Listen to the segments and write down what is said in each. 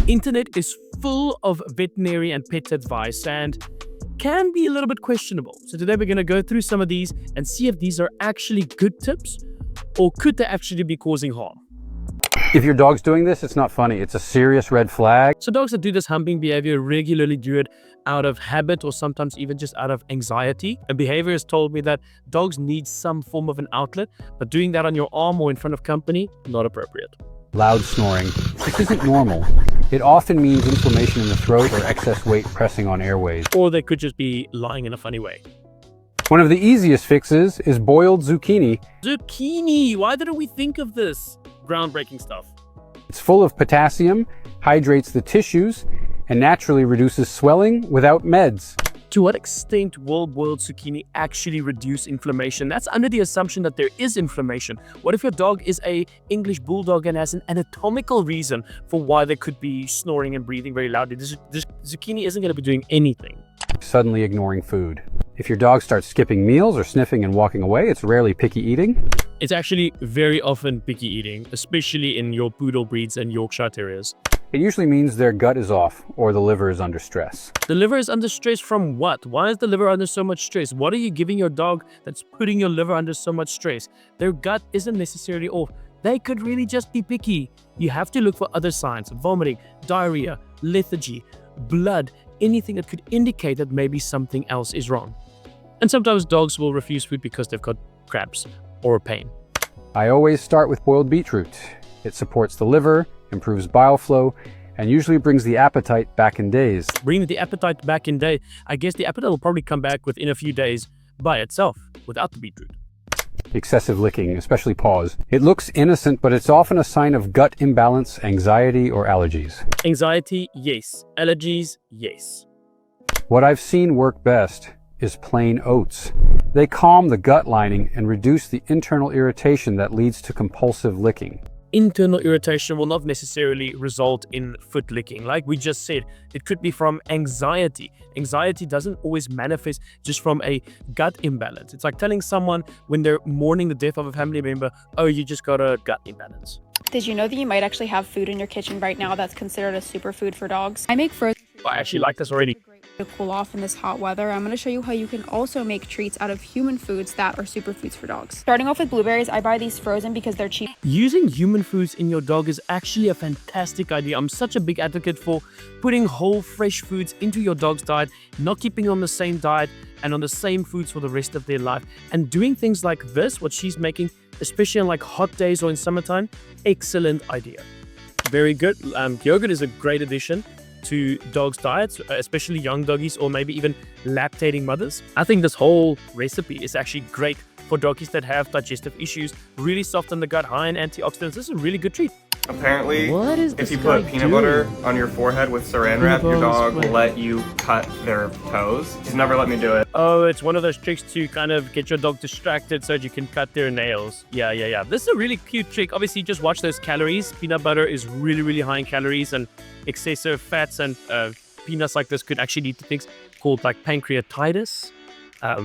Internet is full of veterinary and pet advice and can be a little bit questionable. So today we're going to go through some of these and see if these are actually good tips or could they actually be causing harm. If your dog's doing this, it's not funny. It's a serious red flag. So dogs that do this humping behavior regularly do it out of habit or sometimes even just out of anxiety. A behavior has told me that dogs need some form of an outlet, but doing that on your arm or in front of company, not appropriate. Loud snoring. This isn't normal. It often means inflammation in the throat or excess weight pressing on airways. Or they could just be lying in a funny way. One of the easiest fixes is boiled zucchini. Zucchini! Why didn't we think of this? Groundbreaking stuff. It's full of potassium, hydrates the tissues, and naturally reduces swelling without meds. To what extent will boiled zucchini actually reduce inflammation? That's under the assumption that there is inflammation. What if your dog is an English bulldog and has an anatomical reason for why they could be snoring and breathing very loudly? This zucchini isn't going to be doing anything. Suddenly ignoring food. If your dog starts skipping meals or sniffing and walking away, it's rarely picky eating. It's actually very often picky eating, especially in your poodle breeds and Yorkshire Terriers. It usually means their gut is off or the liver is under stress. The liver is under stress from what? Why is the liver under so much stress? What are you giving your dog that's putting your liver under so much stress? Their gut isn't necessarily off. They could really just be picky. You have to look for other signs: vomiting, diarrhea, lethargy, blood, anything that could indicate that maybe something else is wrong. And sometimes dogs will refuse food because they've got cramps or pain. I always start with boiled beetroot. It supports the liver, improves bile flow, and usually brings the appetite back in days. Bringing the appetite back in day, I guess the appetite will probably come back within a few days by itself, without the beetroot. Excessive licking, especially paws. It looks innocent, but it's often a sign of gut imbalance, anxiety, or allergies. Anxiety, yes. Allergies, yes. What I've seen work best is plain oats. They calm the gut lining and reduce the internal irritation that leads to compulsive licking. Internal irritation will not necessarily result in foot licking. Like we just said, it could be from anxiety. Anxiety doesn't always manifest just from a gut imbalance. It's like telling someone when they're mourning the death of a family member, oh, you just got a gut imbalance. Did you know that you might actually have food in your kitchen right now that's considered a superfood for dogs? I make frozen Oh, I actually like this already. to cool off in this hot weather. I'm going to show you how you can also make treats out of human foods that are superfoods for dogs. Starting off with blueberries, I buy these frozen because they're cheap. Using human foods in your dog is actually a fantastic idea. I'm such a big advocate for putting whole fresh foods into your dog's diet, not keeping on the same diet and on the same foods for the rest of their life, and doing things like this, what she's making, especially on like hot days or in summertime. Excellent idea. Very good. Yogurt is a great addition to dogs' diets, especially young doggies or maybe even lactating mothers. I think this whole recipe is actually great for doggies that have digestive issues, really soft on the gut, high in antioxidants. This is a really good treat. Apparently, What is if this you guy put peanut butter doing? on your forehead with saran wrap, your dog will Peanut let you cut their toes. He's never let me do it. Oh, it's one of those tricks to kind of get your dog distracted so that you can cut their nails. Yeah. This is a really cute trick. Obviously, just watch those calories. Peanut butter is really, really high in calories, and excessive fats and peanuts like this could actually lead to things called like pancreatitis,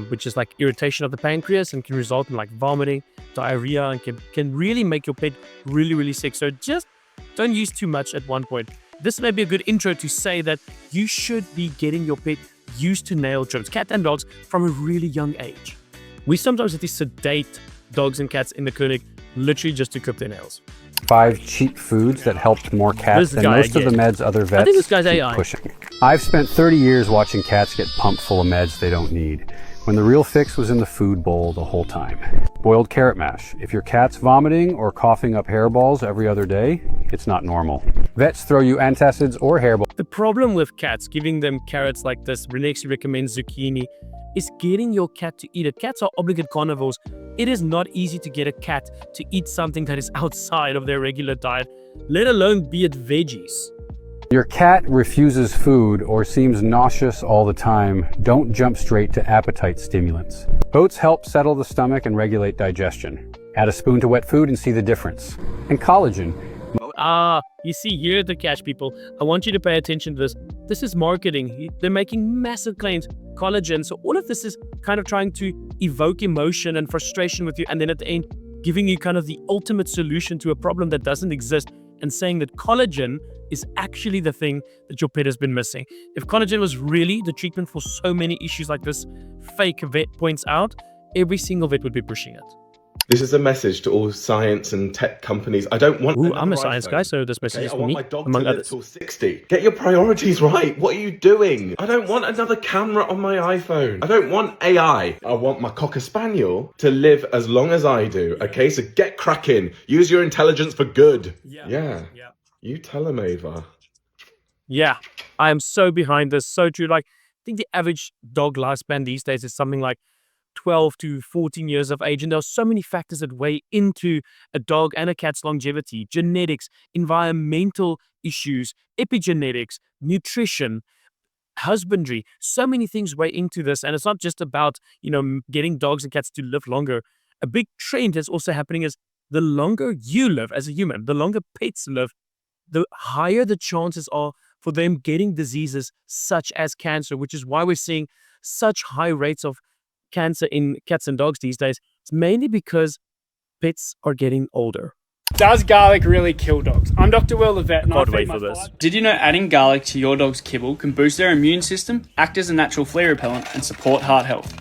which is like irritation of the pancreas and can result in like vomiting, diarrhea, and can really make your pet really, really sick. So just don't use too much at one point. This may be a good intro to say that you should be getting your pet used to nail trims, cat and dogs, from a really young age. We sometimes have to sedate dogs and cats in the clinic literally just to clip their nails. 5 cheap foods that helped more cats This than guy most of the again. meds other vets think this guy's keep AI. pushing. I've spent 30 years watching cats get pumped full of meds they don't need, when the real fix was in the food bowl the whole time. Boiled carrot mash. If your cat's vomiting or coughing up hairballs every other day, it's not normal. Vets throw you antacids or hairballs. The problem with cats, giving them carrots like this, Renexi recommends zucchini, is getting your cat to eat it. Cats are obligate carnivores. It is not easy to get a cat to eat something that is outside of their regular diet, let alone be it veggies. Your cat refuses food or seems nauseous all the time. Don't jump straight to appetite stimulants. Oats help settle the stomach and regulate digestion. Add a spoon to wet food and see the difference. And collagen. You see, here the catch, people. I want you to pay attention to this. This is marketing. They're making massive claims. Collagen. So all of this is kind of trying to evoke emotion and frustration with you. And then at the end, giving you kind of the ultimate solution to a problem that doesn't exist. and saying that collagen is actually the thing that your pet has been missing. If collagen was really the treatment for so many issues like this fake vet points out, every single vet would be pushing it. This is a message to all science and tech companies. I don't want. Ooh, I'm a science guy, so this message is I for want me, my dog among to live others. till 60. Get your priorities right. What are you doing? I don't want another camera on my iPhone. I don't want AI. I want my Cocker Spaniel to live as long as I do. Okay, so get cracking. Use your intelligence for good. Yeah. You tell him, Ava. Yeah, I am so behind this. So true. Like, I think the average dog lifespan these days is something like 12 to 14 years of age. And there are so many factors that weigh into a dog and a cat's longevity: genetics, environmental issues, epigenetics, nutrition, husbandry. So many things weigh into this. And it's not just about, getting dogs and cats to live longer. A big trend that's also happening is the longer you live as a human, the longer pets live, the higher the chances are for them getting diseases such as cancer, which is why we're seeing such high rates of cancer in cats and dogs these days. It's mainly because pets are getting older. Does garlic really kill dogs? I'm Dr. Will the vet. And Can't I feed wait my for this. five- Did you know adding garlic to your dog's kibble can boost their immune system, act as a natural flea repellent, and support heart health?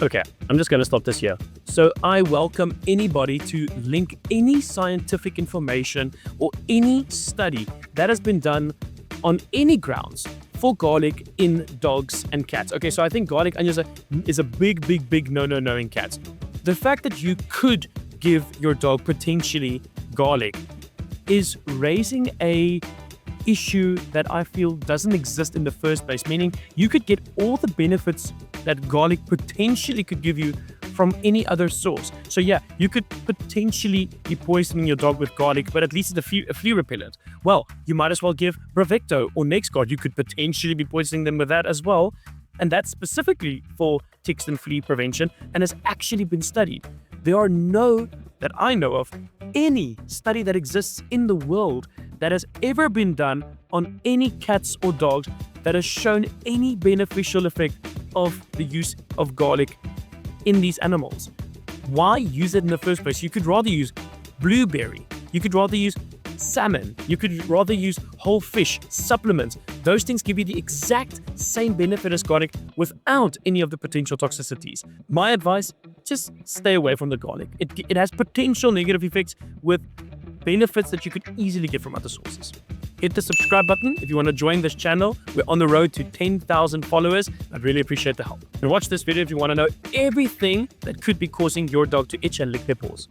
Okay, I'm just going to stop this here. So I welcome anybody to link any scientific information or any study that has been done on any grounds for garlic in dogs and cats. Okay, so I think garlic onions is a big no in cats. The fact that you could give your dog potentially garlic is raising a issue that I feel doesn't exist in the first place, meaning you could get all the benefits that garlic potentially could give you from any other source. So yeah, you could potentially be poisoning your dog with garlic, but at least it's a flea repellent. Well, you might as well give Bravecto or NexGard. You could potentially be poisoning them with that as well. And that's specifically for ticks and flea prevention and has actually been studied. There are that I know of, any study that exists in the world that has ever been done on any cats or dogs that has shown any beneficial effect of the use of garlic in these animals. Why use it in the first place? You could rather use blueberry. You could rather use salmon. You could rather use whole fish, supplements. Those things give you the exact same benefit as garlic without any of the potential toxicities. My advice, just stay away from the garlic. It has potential negative effects with benefits that you could easily get from other sources. Hit the subscribe button if you want to join this channel. We're on the road to 10,000 followers. I'd really appreciate the help. And watch this video if you want to know everything that could be causing your dog to itch and lick their paws.